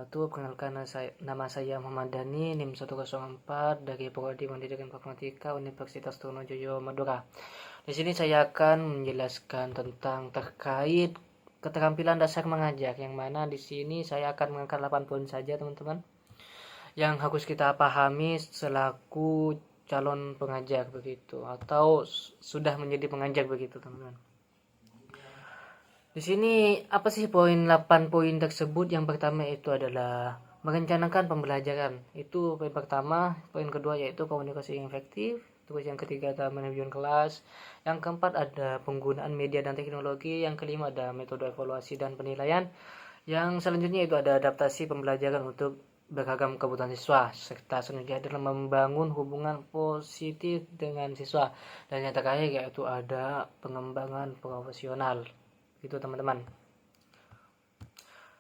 wabarakatuh. Perkenalkan nama saya Muhammad Dhani, NIM 104 dari Prodi Pendidikan Informatika Universitas Trunojoyo Madura. Di sini saya akan menjelaskan tentang terkait keterampilan dasar mengajar, yang mana di sini saya akan mengangkat 8 poin saja, teman-teman, yang harus kita pahami selaku calon pengajar begitu, atau sudah menjadi pengajar begitu, teman-teman. Di sini apa sih poin 8 poin tersebut? Yang pertama itu adalah merencanakan pembelajaran. Itu poin pertama. Poin kedua yaitu komunikasi yang efektif. Terus yang ketiga ada manajemen kelas. Yang keempat ada penggunaan media dan teknologi. Yang kelima ada metode evaluasi dan penilaian. Yang selanjutnya itu ada adaptasi pembelajaran untuk beragam kebutuhan siswa, serta selanjutnya adalah membangun hubungan positif dengan siswa. Dan yang terakhir yaitu ada pengembangan profesional. Gitu, teman-teman.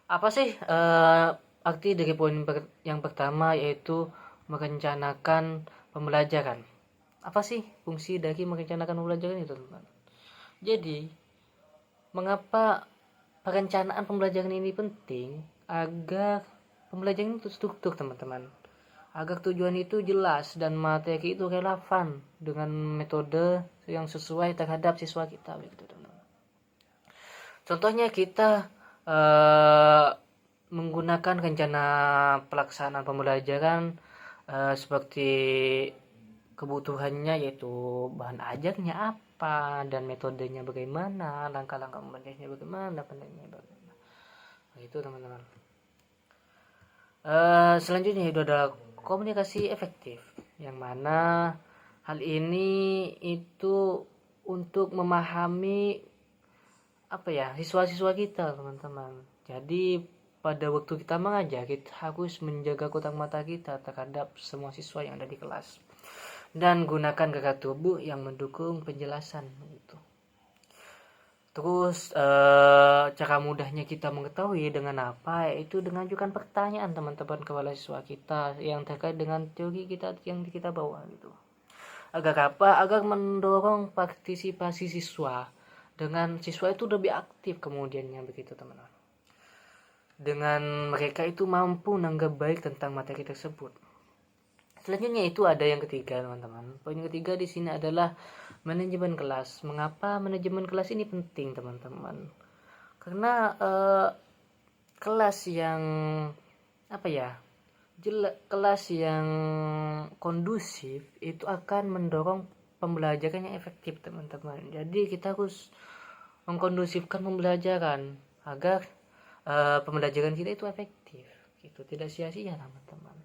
Apa sih arti dari poin yang pertama, yaitu merencanakan pembelajaran? Apa sih fungsi dari merencanakan pembelajaran itu, teman-teman? Jadi, mengapa perencanaan pembelajaran ini penting? Agar pembelajaran itu struktur, teman-teman. Agar tujuan itu jelas dan materi itu relevan dengan metode yang sesuai terhadap siswa kita, begitu, teman-teman. Contohnya kita menggunakan rencana pelaksanaan pembelajaran seperti kebutuhannya, yaitu bahan ajarnya apa dan metodenya bagaimana, langkah-langkah pembelajarannya bagaimana, penelitiannya bagaimana. Itu, teman-teman. Selanjutnya itu adalah komunikasi efektif, yang mana hal ini itu untuk memahami siswa-siswa kita, teman-teman. Jadi pada waktu kita mengajar, kita harus menjaga kotak mata kita terhadap semua siswa yang ada di kelas, dan gunakan gerak tubuh yang mendukung penjelasan gitu. Terus cara mudahnya kita mengetahui dengan apa, yaitu dengan ajukan pertanyaan, teman-teman, kepada siswa kita yang terkait dengan teori kita yang kita bawa gitu. Agar apa? Agar mendorong partisipasi siswa, dengan siswa itu lebih aktif kemudiannya, begitu, teman-teman. Dengan mereka itu mampu nanggap baik tentang materi tersebut. Selanjutnya itu ada yang ketiga, teman-teman. Poin ketiga di sini adalah manajemen kelas. Mengapa manajemen kelas ini penting, teman-teman? Karena kelas yang kelas yang kondusif itu akan mendorong pembelajaran yang efektif, teman-teman. Jadi kita harus mengkondusifkan pembelajaran agar pembelajaran kita itu efektif gitu, tidak sia-sia, teman-teman.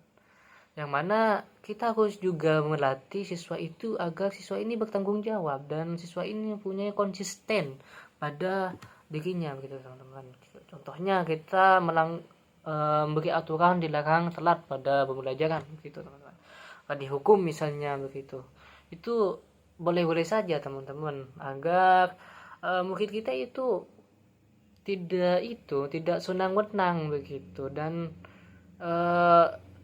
Yang mana kita harus juga melatih siswa itu agar siswa ini bertanggung jawab dan siswa ini mempunyai konsisten pada dirinya, begitu, teman-teman. Contohnya kita memberi aturan dilarang telat pada pembelajaran, begitu, teman-teman. Dihukum misalnya, begitu. Itu boleh-boleh saja, teman-teman, agar murid kita itu tidak senang-wenang begitu, dan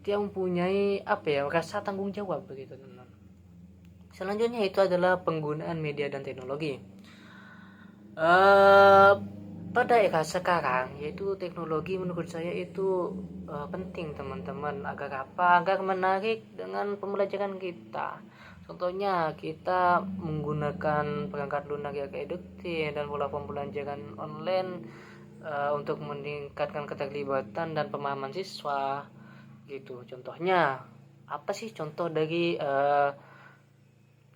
dia mempunyai rasa tanggung jawab, begitu, teman-teman. Selanjutnya itu adalah penggunaan media dan teknologi. Pada era sekarang, yaitu teknologi menurut saya itu penting, teman-teman. Agar apa? Agar menarik dengan pembelajaran kita. Contohnya kita menggunakan perangkat lunak yang eduktif dan pola pembelajaran online untuk meningkatkan keterlibatan dan pemahaman siswa gitu. Contohnya apa sih contoh dari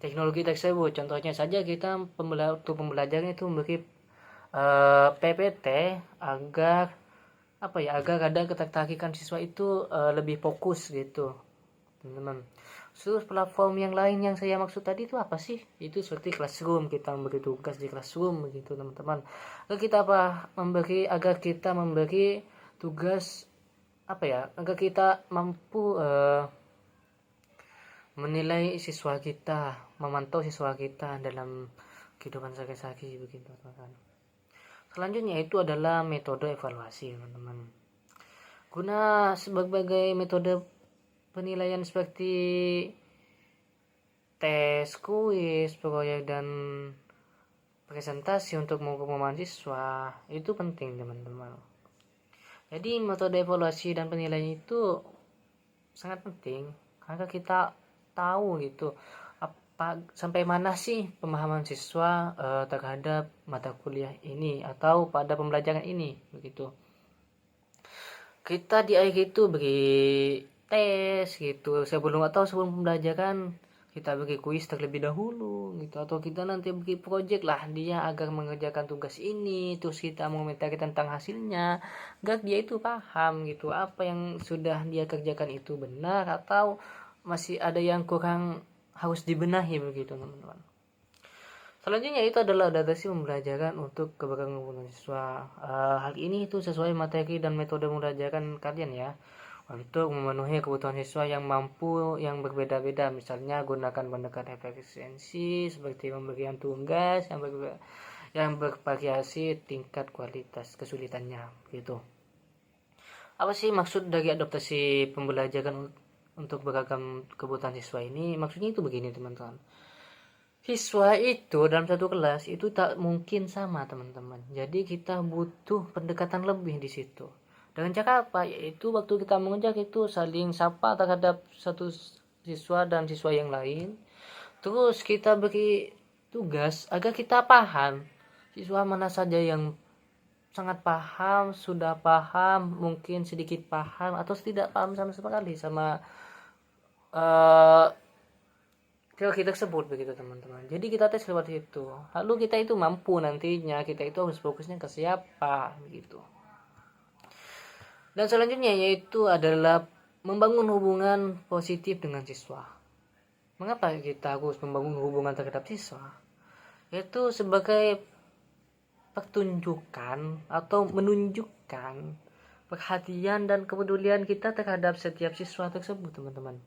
teknologi tersebut? Contohnya saja kita pembelajaran itu memberi PPT agar agar ada ketertarikan siswa itu lebih fokus gitu, teman-teman. Terus platform yang lain yang saya maksud tadi itu apa sih? Itu seperti classroom, kita memberi tugas di classroom begitu, teman-teman. Agar kita memberi tugas agar kita mampu menilai siswa kita, memantau siswa kita dalam kehidupan sehari-hari, begitu, teman-teman. Selanjutnya itu adalah metode evaluasi, teman-teman. Guna berbagai metode penilaian seperti tes, kuis, proyek, dan presentasi untuk mengukur mahasiswa itu penting, teman-teman. Jadi metode evaluasi dan penilaian itu sangat penting karena kita tahu gitu apa sampai mana sih pemahaman siswa terhadap mata kuliah ini atau pada pembelajaran ini begitu. Kita di akhir itu beri tes gitu sebelum pembelajaran, kita beri kuis terlebih dahulu gitu, atau kita nanti beri project lah dia agar mengerjakan tugas ini, terus kita mengomentari tentang hasilnya agar dia itu paham gitu apa yang sudah dia kerjakan itu benar atau masih ada yang kurang harus dibenahi begitu teman-teman. Selanjutnya itu adalah adaptasi pembelajaran untuk keberagaman siswa. Hal ini itu sesuai materi dan metode pembelajaran kalian ya, untuk memenuhi kebutuhan siswa yang mampu yang berbeda-beda. Misalnya gunakan pendekatan efisiensi seperti pemberian tugas yang bervariasi tingkat kualitas kesulitannya gitu. Apa sih maksud dari adaptasi pembelajaran untuk beragam kebutuhan siswa ini? Maksudnya itu begini teman-teman. Siswa itu dalam satu kelas itu tak mungkin sama teman-teman. Jadi kita butuh pendekatan lebih di situ. Dengan cara apa? Yaitu waktu kita mengajar itu saling sapa terhadap satu siswa dan siswa yang lain. Terus kita beri tugas agar kita paham. Siswa mana saja yang sangat paham, sudah paham, mungkin sedikit paham atau tidak paham sama sekali sama teori tersebut begitu teman-teman. Jadi kita tes lewat itu. Lalu kita itu mampu nantinya kita itu harus fokusnya ke siapa begitu. Dan selanjutnya yaitu adalah membangun hubungan positif dengan siswa. Mengapa kita harus membangun hubungan terhadap siswa? Yaitu sebagai pertunjukan atau menunjukkan perhatian dan kepedulian kita terhadap setiap siswa tersebut teman-teman.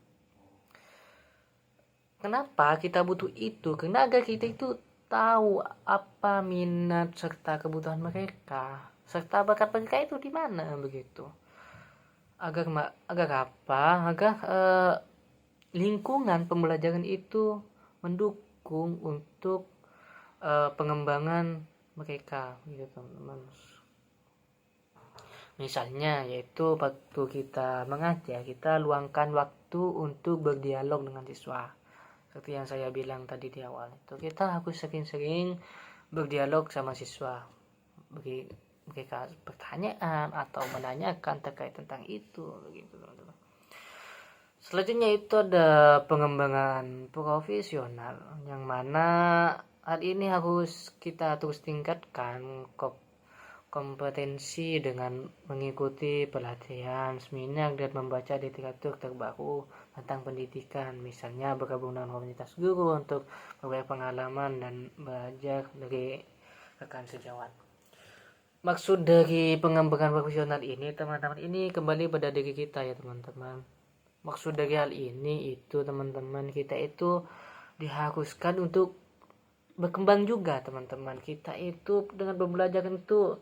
Kenapa kita butuh itu? Karena agar kita itu tahu apa minat serta kebutuhan mereka, serta bakat mereka itu di mana begitu. Agar apa? Agar lingkungan pembelajaran itu mendukung untuk pengembangan mereka gitu teman-teman. Misalnya yaitu waktu kita mengajar, kita luangkan waktu untuk berdialog dengan siswa. Seperti yang saya bilang tadi di awal itu, kita harus sering-sering berdialog sama siswa, mereka pertanyaan atau menanyakan terkait tentang itu begitu teman-teman. Selanjutnya itu ada pengembangan profesional, yang mana hal ini harus kita terus tingkatkan kompetensi dengan mengikuti pelatihan, seminar, dan membaca literatur terbaru tentang pendidikan. Misalnya bergabung dengan komunitas guru untuk berbagi pengalaman dan belajar dari rekan sejawat. Maksud dari pengembangan profesional ini teman-teman, ini kembali pada diri kita ya teman-teman. Maksud dari hal ini itu teman-teman, kita itu diharuskan untuk berkembang juga teman-teman. Kita itu dengan belajar itu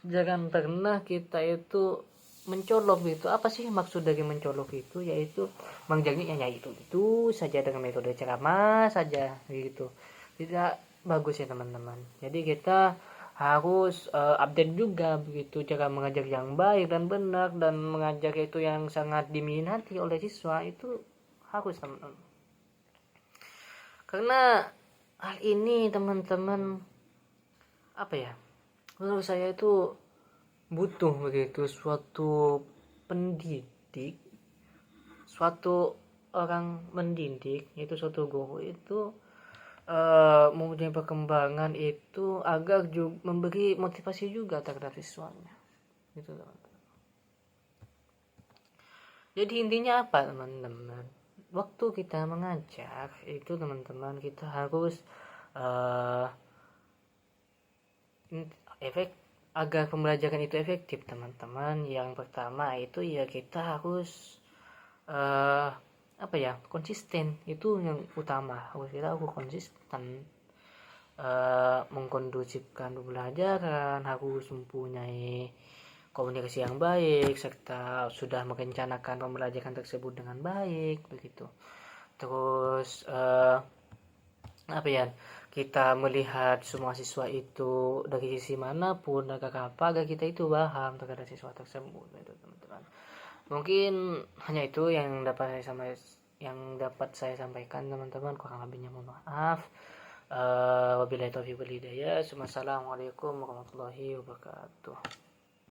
jangan pernah kita itu mencolok gitu. Apa sih maksud dari mencolok itu? Yaitu menjadinya itu saja dengan metode ceramah saja gitu. Tidak bagus ya teman-teman. Jadi kita harus update juga begitu, cara mengajar yang baik dan benar dan mengajar itu yang sangat diminati oleh siswa itu harus teman-teman. Karena hal ini teman-teman apa ya, menurut saya itu butuh begitu suatu pendidik, suatu orang mendidik, yaitu suatu guru itu mempunyai perkembangan itu agar juga memberi motivasi juga terhadap siswanya gitu teman-teman. Jadi intinya apa teman-teman, waktu kita mengajar itu teman-teman kita harus agar pembelajaran itu efektif teman-teman. Yang pertama itu ya kita harus konsisten, itu yang utama. Kita harus konsisten mengkondusifkan pembelajaran, harus mempunyai komunikasi yang baik serta sudah merencanakan pembelajaran tersebut dengan baik begitu. Terus apa ya, kita melihat semua siswa itu dari sisi manapun, dari apa, agar kita itu paham terhadap siswa tersebut itu teman-teman. Mungkin hanya itu yang dapat saya sampaikan teman-teman, kurang lebihnya mohon maaf. Wabillahi taufiq wal hidayah. Wassalamualaikum warahmatullahi wabarakatuh.